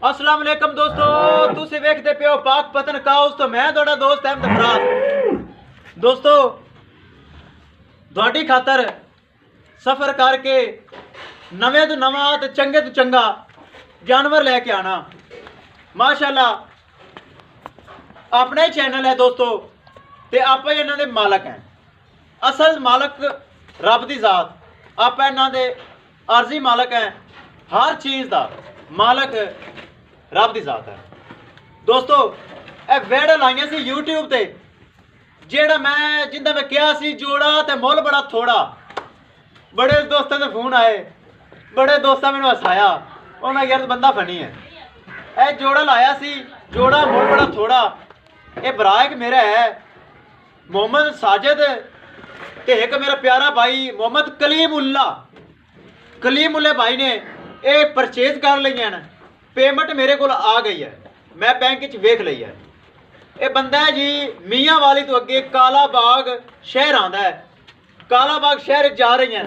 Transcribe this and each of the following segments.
अस्सलाम वालेकुम दोस्तों, तुसी वेखदे पे हो पाक पतन काउस। तो मैं थोड़ा दोस्त अहमद फराज। दोस्तों थोड़ी खातर सफर करके नवे तो नवा ते चंगे तो चंगा जानवर लेके आना। माशाल्लाह अपना ही चैनल है दोस्तों, ते आप ही इन्हां दे मालक हैं। असल मालक रब दी जात, आप इन्हां दे आरजी मालक हैं। हर चीज़ का मालक रब दी जात है। दोस्तों ए वीडियो लाइयां सी यूट्यूब ते, जेड़ा मैं जिंदा मैं कहा सी जोड़ा ते मुल बड़ा थोड़ा। बड़े दोस्तों के फोन आए, बड़े दोस्तां मैनू हसाया, उन्हें यार बंदा फनी है। ए जोड़ा लाया सी, जोड़ा मुल बड़ा थोड़ा। ये भरा एक मेरा है मोहम्मद साजिद ते एक मेरा प्यारा भाई मोहम्मद कलीमुल्ला। कलीमुल्ला भाई ने ये परचेज कर लिया न, पेमेंट मेरे को आ गई है, मैं बैंक च वेख ली है। ये बंदा है जी मियाँ वाली तो अगे काला बाग शहर आंदा है। काला बाग शहर जा रही हैं,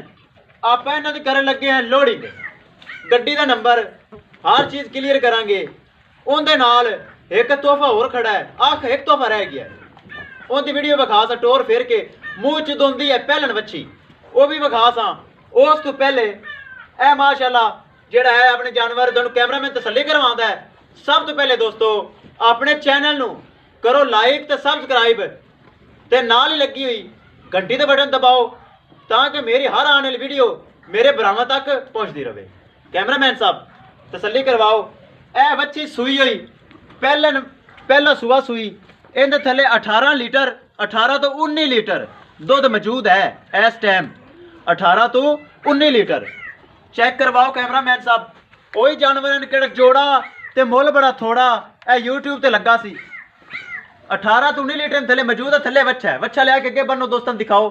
आप इन्हों की करन लगे हैं लोडिंग। गड्डी का नंबर हर चीज़ क्लीयर करांगे। उनके नाल एक तोहफा होर खड़ा है, आख एक तोहफा रह गया। उनकी वीडियो विखा सा टोर फेर के मूँह च दोंदी है पहलन बच्ची, वो भी विखा सा। उस तो पहले ए माशाल्लाह जेड़ा है अपने जानवर दोनों कैमरा में तसल्ली करवाता है। सब तो पहले दोस्तों अपने चैनल नू करो लाइक तो सब्सक्राइब, ते नाल ही लगी हुई घंटी का बटन दबाओ ताकि मेरी हर आने वाली वीडियो मेरे भरावां तक पहुँचती रहे। कैमरामैन साहब तसल्ली करवाओ। ए बच्ची सूई हुई पहला सुआ सूई, इनके थले 18 लीटर 18 तो 19 लीटर दुध मौजूद है इस टाइम। 18 तो 19 लीटर चेक करवाओ कैमरामैन साहब। कोई जानवर केड़ा जोड़ा ते मुल बड़ा थोड़ा। ए यूट्यूब ते लगा सी। 18 तो 19 लीटर थले मौजूद है। थले वच्छा है, वच्छा लिया के अगे बनो दोस्तों दिखाओ,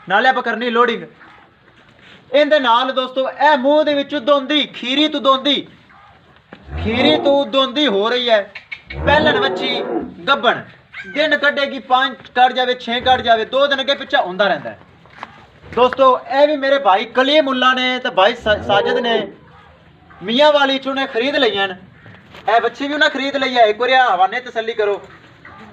नाले आप करनी लोडिंग। इहदे नाल दोस्तों ए मूँह दे विच दोंदी खीरी तो दोंदी हो रही है। पहलन वच्छी गब्बन दिन कटेगी 5 कट जावे 6 कट जावे, 2 दिन अगे पिछा होंदा रहता है। दोस्तों ए भी मेरे भाई कलीमुल्ला ने तो भाई साजिद ने मियाँ वाली चो ने खरीद लिया। ए बच्ची भी उन्हें खरीद ली है। एक बार हवाने तसल्ली करो,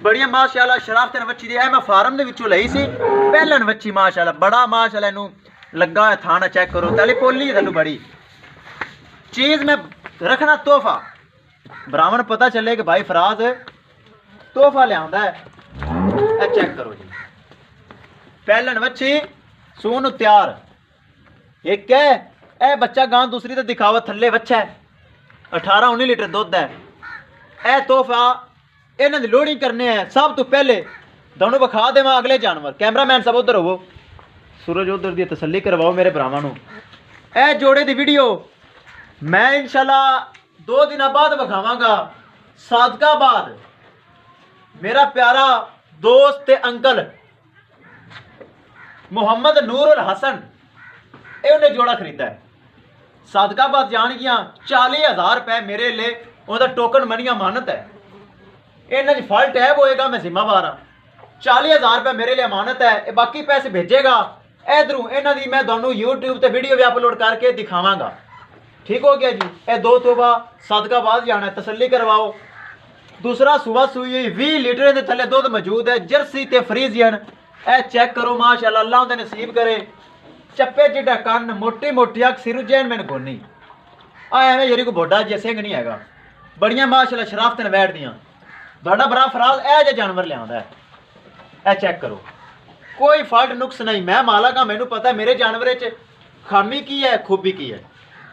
बड़िया माशाल्लाह शराफतन बच्ची दी। मैं फार्म दे विचों लई सी पहलन बच्ची माशाल्लाह, बड़ा माशाल्लाह इनू लगा है थाना। चेक करो तली पोली थलू बड़ी चीज़ में रखना तोहफा। ब्राह्मण पता चले कि भाई फराज तोहफा लिया है। ए चेक करो जी, पहलन बच्ची सून तैयार। एक है ए बच्चा गां, दूसरी तो दिखावा थले बच्चा है। 18-19 लीटर दुध है। ए तोहफा इन्हों की लोडिंग करने हैं। सब तो पहले दोनों विखा देवा अगले जानवर। कैमरामैन सब उधर होवो, सूरज उधर दी तसल्ली करवाओ मेरे भरावां नूं। ए जोड़े की वीडियो मैं इंशाल्लाह 2 दिन बाद विखावांगा। सादकाबाद मेरा प्यारा दोस्त ते अंकल मोहम्मद नूरुल हसन ये उन्हें जोड़ा खरीदा है। सादकाबाद जान गया 40,000 रुपए मेरे लिए उनका टोकन मनी अमानत है। इन्हें फल टैब होएगा, मैं जिम्मेवार हाँ। 40,000 रुपए मेरे लिए अमानत है, बाकी पैसे भेजेगा इधरों। इन्हों की मैं दोनों यूट्यूब पर वीडियो भी अपलोड करके दिखावांगा। ठीक हो गया जी। ये 2 तोहफा सादकाबाद जाना है, तसल्ली करवाओ। दूसरा सुबह सुई हुई 20 लीटर के थले दुध मौजूद है, जर्सी ते फ्रीजियन। ए चेक करो माशाल्लाह, अल्लाह उन्हें नसीब करे। चप्पे जिड्डा कन, मोटी मोटी अख, सिर जैन मैंने गोनी एवं यरी को बोडा जे सिंह नहीं हैगा। बड़िया माशाल्लाह शराफतन बैठ दियाँ। बड़ा बड़ा फराज ए जे जानवर लिया है। ए चेक करो, कोई फल्ट नुक्स नहीं। मैं मालक हाँ, मैनू पता है मेरे जानवर च खामी की है खूबी की है।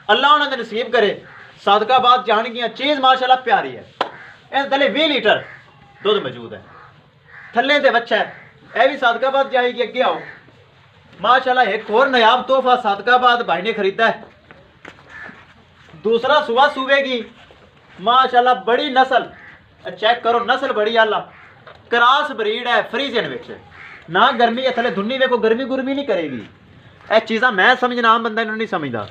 अल्लाह उन्हें नसीब करे। सादकाबाद जान गया, चीज़ माशाल्लाह प्यारी है। इस थले 20 लीटर दुध मौजूद है। थले ते बच्चा है। यह भी सादकाबाद जाएगी। अगे आओ माशाल्लाह, एक और नयाब तोहफा सादकाबाद भाई ने खरीदा है। दूसरा सुबह सूबेगी माशाल्लाह, बड़ी नस्ल। चेक करो नस्ल बड़ी आला, क्रॉस ब्रीड है फ्रीजियन विच। ना गर्मी है थले धुन्नी, वेखो गर्मी गुरमी नहीं करेगी। ए चीज़ा मैं समझना, आम बंदा इन्हों नहीं समझदा।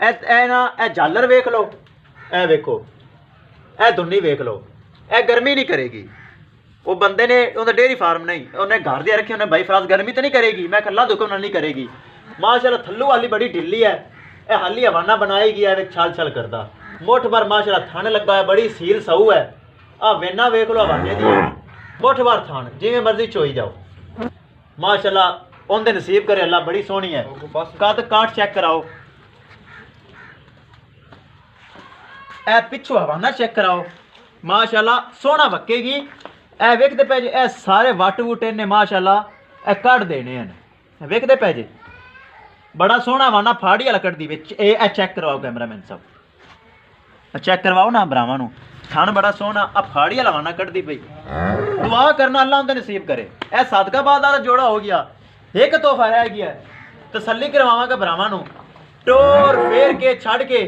ए झालर वेख लो, ए वेखो, ए धुन्नी वेख लो, ए गर्मी नहीं करेगी। वो बंदे ने उन्हें डेयरी फार्म नहीं, उन्हें घर दे रखे, उन्हें भाई फराज गर्मी तो नहीं करेगी। मैं कल्ला दुखम नहीं करेगी। माशाल्लाह थल्लू वाली बड़ी ढिली है। ये हाली हवाना बनाएगी, छल छल करता। मुठ भर माशाल्लाह थन लगा है, बड़ी सील सहू है। आ वेना वेख लो हवाने दी, मुठ भर थन, जिवें मर्जी चोई जाओ माशाल्लाह। उनदे नसीब करे अल्लाह, बड़ी सोहनी है। कद काट चेक कराओ, ए पिछू हवाना चेक कराओ माशाल्लाह, सोहना वक्केगी। ए वेखदे पे जे ए सारे वट वूटे ने माशाल्लाह ए कट देने हैं, वेखदे पे जे बड़ा सोहना हवाना फाड़ी वाला कटदी विच। ए चेक करवाओ कैमरामैन साहब, चेक करवाओ ना भरावां नूं, थन बड़ा सोहना आ फाड़ी वाला हवाना कटदी पई। दुआ करना अल्लाह उनदे नसीब करे। ए सदकाबाद वाला जोड़ा हो गया, एक तोहफा रह गया, तसल्ली करवावांगा भरावां नूं। टोर फेर के छड़ के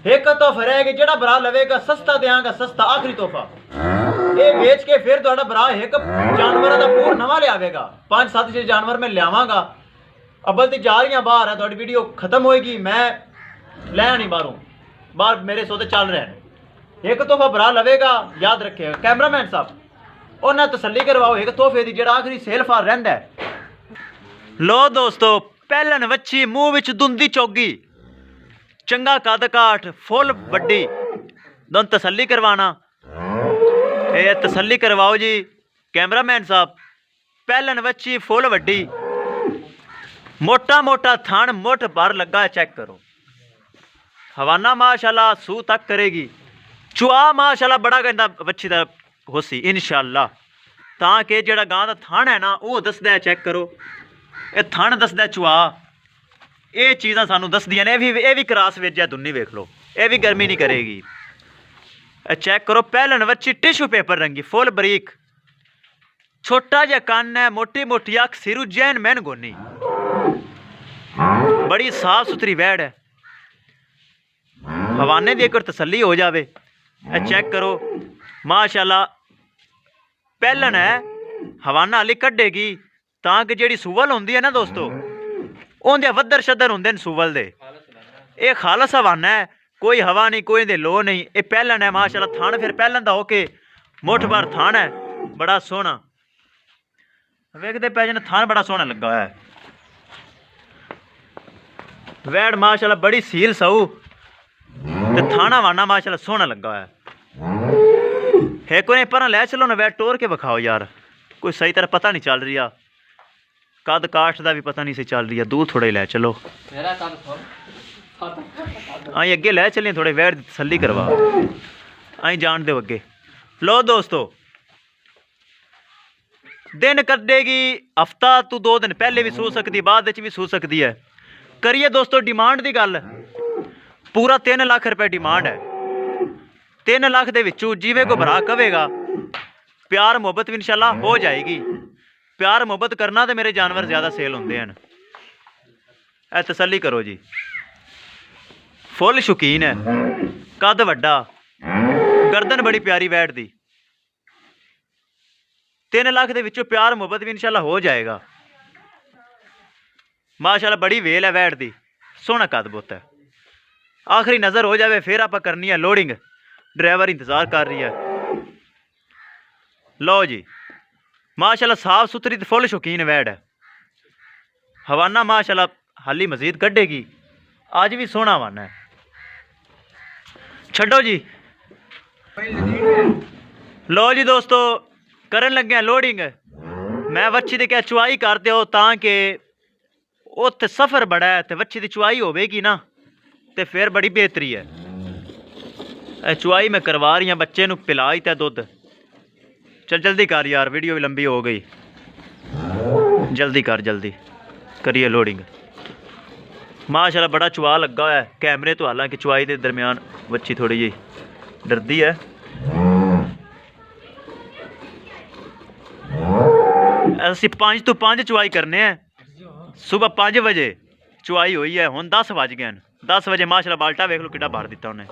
एक तोहफा रह गया, जेड़ा भरा लवेगा सस्ता देंगा, सस्ता आखिरी तोहफा। ये बेच के फिर तुहाडा भरा एक जानवर दा पूर नवा लियावेगा। 5-7 जानवर मैं लियावांगा। अब्बल ती जा रही बाहर है, थोड़ी वीडियो खत्म होएगी, मैं ले आनी बाहरों, बाहर मेरे सौदे चल रहे हैं। एक तोहफा भरा लवेगा, याद रखेगा कैमरामैन साहब, उन्हें तसल्ली करवाओ एक तोहफे दी जेड़ा आखिरी सेल फार रहिंदा है। लो दोस्तों, पहलन वच्छी मुंह विच दुंदी चौगी, चंगा कद काठ, फुल वड्डी, दोन तसल्ली करवाना। ये तसल्ली करवाओ जी कैमरामैन साहब। पहलन वच्छी फुल वड्डी, मोटा मोटा थान मुठ भर लगा है, चेक करो। हवाना माशाल्लाह सू तक करेगी। चुआ माशाल्लाह बड़ा कहता वच्छी दा होसी इंशाल्लाह, ताकि जेड़ा गां दा थान है ना वो दसदा है, चेक करो। ये थान दसदा चुआ, ये चीज़ां सानू दसदियां ने। ये भी क्रॉस वेच है, दुन्नी वेख लो, ये भी गर्मी नहीं करेगी। चेक करो, पहलन वच्छी टिशू पेपर रंगी, फुल बरीक, छोटा जा कन्न है, मोटी मोटी अख, सिरू जैन मैन गोनी, बड़ी साफ सुथरी वैड़ है। हवाने दी एक तसल्ली हो जावे। चेक करो माशाल्लाह, पहलन है, हवाना हाली कड्डेगी, ताकि जेड़ी सुवल होंदी है ना दोस्तों, उनदे वद्दर शद्दर होंदे न सुवल दे। ये खालस हवाना है, कोई हवा नहीं, कोई दे लो नहीं। ये पहलन है माशाल्लाह, थान फिर पहलन दा होके मुठ भर थान है, बड़ा सोहना। वेखदे पे जन थान बड़ा सोहना लगा हुआ है। वैड़ माशाल्लाह बड़ी सील सहू, ते थाना वाना माशाल्लाह सोहना लगा हुआ है। एक ने पर ले चलो ना, वैड़ टोर के विखाओ यार, कोई सही तरह पता नहीं चल रही। कद काठ का भी पता नहीं से चल रही है, दूर थोड़े ले चलो, आई अगे ले चलिए, थोड़े वैड़ तसल्ली करवा, आई जान दो अगे। लो दोस्तों, दिन कटेगी हफ्ता तू 2 दिन पहले भी सू सकती, बाद भी सू सकती है। करिए दोस्तों डिमांड की गल, पूरा 3 लाख रुपए डिमांड है। 3 लाख दे विचों जिवें को भरा कवेगा, प्यार मुहब्बत भी इंशाल्लाह हो जाएगी। प्यार मुहब्बत करना तो मेरे जानवर ज़्यादा सेल होंदे हैं। ऐ तसल्ली करो जी, फुल शौकीन है, कद वड्डा, गर्दन बड़ी प्यारी वैड़ दी। 3 लाख दे विचों प्यार मुहब्बत भी इंशाल्लाह हो जाएगा। माशाल्लाह बड़ी वेल है वैड़ दी, सोहना कद बुत है। आखिरी नज़र हो जाए फिर आप करनी है लोडिंग, ड्राइवर इंतज़ार कर रही है। लो जी माशाल्लाह साफ सुथरी तो फुल शौकीन वैड़ है। हवाना माशाल्लाह हाली मजीद कढ़ेगी, आज भी सोहना हवाना है। छड्डो जी। लो जी दोस्तों, करन लगे लोडिंग। मैं वच्छी दी क्या चुआई करते हो, ताकि उत्थे सफ़र बड़ा है, तो वच्छी दी चुआई होगी ना, तो फिर बड़ी बेहतरी है। चुआई मैं करवा रही हूँ, बच्चे नूं पिला ही था दुध। चल जल्दी कर यार, वीडियो भी लंबी हो गई, जल्दी कर, जल्दी करिए लोडिंग। माशाल्लाह बड़ा चुआ लगा है कैमरे तो, हालांकि चुआई के दरम्यान बच्ची थोड़ी जी डरती है। असी 5 तो 5 चुआई करने हैं, सुबह 5 बजे चुआई हुई है, हुण 10 बज गए। 10 बजे माशाल्लाह बाल्टा वेख लो कितना भर दिता उन्हें।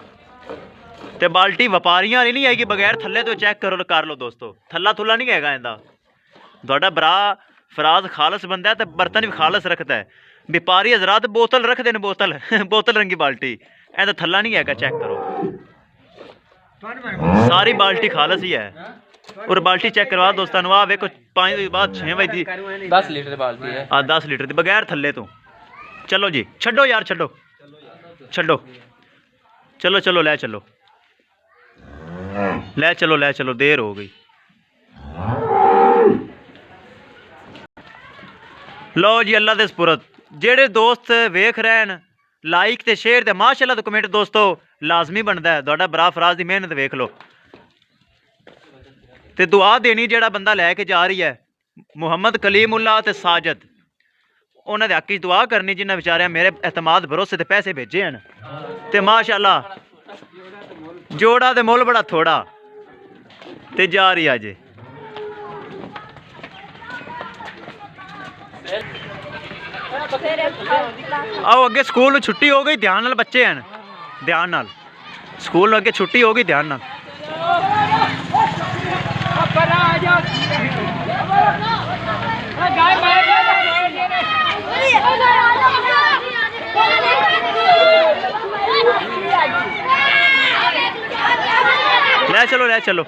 ते बाल्टी व्यापारियां वाली नहीं आएगी, बगैर थल्ले तो चेक करो, कर लो दोस्तों, थल्ला थुल्ला नहीं हैगा इंदा। तुहाडा भरा फराज खालस बंदा है, तो बर्तन भी खालस रखता है। व्यापारी हजरात बोतल रखते हैं, बोतल बोतल रंगी बाल्टी, ऐसा थल्ला नहीं हैगा, चेक करो, सारी बाल्टी खालस ही है। और बाल्टी चेक करवा दोस्तों, आ वेखो 5 बजे बाद 6 बजे 10 लीटर बाल्टी है। 10 लीटर की बगैर थल्ले तो। चलो जी, छड्डो यार, छड्डो छड्डो चलो चलो ले चलो ले चलो ले चलो, देर हो गई। लो जी अल्लाह दे सपुरद। जेड़े दोस्त वेख रहे हैं लाइक ते शेयर ते माशाअल्लाह तो कमेंट दोस्तों लाजमी बनता है। तुहाडा भरा फराज की मेहनत वेख लो ते दुआ देनी। जेड़ा बंदा लैके जा रही है मुहम्मद कलीमुल्लाह ते साजिद, उन्होंने हक च दुआ करनी जिन्हें बेचारे मेरे एतमाद भरोसे ते पैसे भेजे हैं ते माशाअल्लाह जोड़ा ते मुल बड़ा थोड़ा ते जा रही अजे। आओ अगे स्कूल छुट्टी हो गई, ध्यान नाल बच्चे हैं, ध्यान नाल स्कूल अगे छुट्टी हो गई, ध्यान नाल। ले चलो ले चलो।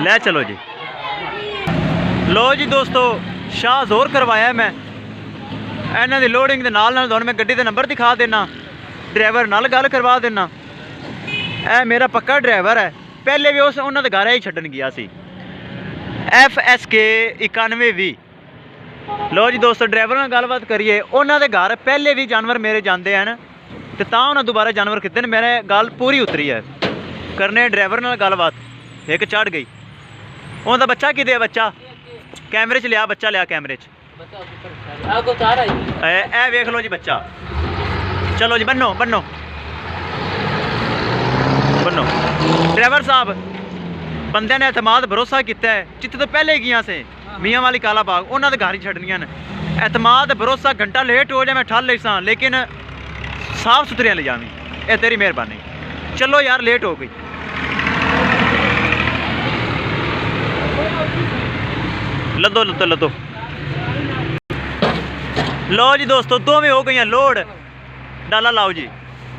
ले चलो जी। लो जी दोस्तों शाह जोर करवाया मैं इन्हों की लोडिंग के नाल तुहानूं मैं गड्डी का नंबर दिखा देना, ड्राइवर नाल गल करवा देना। ए मेरा पक्का ड्राइवर है, पहले भी उस उन्होंने घर ही छड्डन गया सी FSK 9120। लो जी दोस्तों ड्राइवर नाल गलबात करिए, उन्होंने घर पहले भी जानवर मेरे जाते हैं तो उन्हें दोबारा जानवर कितने ने, मेरे गल पूरी उतरी है करने ड्राइवर नाल गलबात। एक चढ़ गई उनका बच्चा किदे, बच्चा कैमरे च लिया, बच्चा लिया कैमरे च, ए वेख लो जी बच्चा। चलो जी बनो बनो बनो। ड्राइवर साहब बंदे ने एतमाद भरोसा किया है, जितने तो पहले गया से मियाँ वाली काला बाग उन्होंने घर ही छड्डनियां ने। एतमाद भरोसा घंटा लेट हो जाए मैं ठल ले सा, लेकिन साफ सुथरियां ले जावी, ये तेरी मेहरबानी। चलो यार लेट हो गई। लदो लदो लदो। लो जी दोस्तों दोवें हो गई लोड, डाला लाओ जी।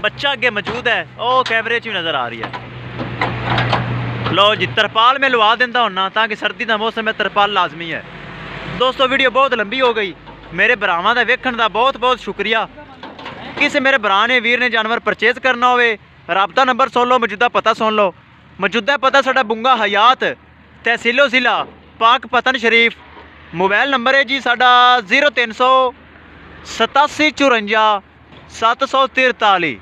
बच्चा अगे मौजूद है, ओ कैमरे च भी नज़र आ रही है। लो जी तरपाल में लवा देंदा होना ताकि सर्दी का मौसम है, तरपाल लाजमी है। दोस्तों वीडियो बहुत लंबी हो गई, मेरे भरावां दा वेखण दा बहुत बहुत शुक्रिया। किसी मेरे भरा ने वीर ने जानवर परचेज करना हो, राबता नंबर सुन लो, मौजूदा पता सुन लो। मौजूदा पता साडा बुंगा हयात तहसीलो जिला पाक पतन शरीफ। मोबाइल नंबर है जी साडा 0387 54 743।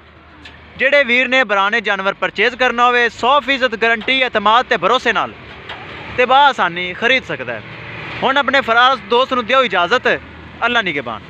जेड़े वीर ने बराने जानवर परचेज करना हो 100% गारंटी एतमाद ते भरोसे नाल ते बा आसानी खरीद सकता है। हुण अपने फराज दोस्त नूं दिओ इजाज़त। अल्लाह निगहबान।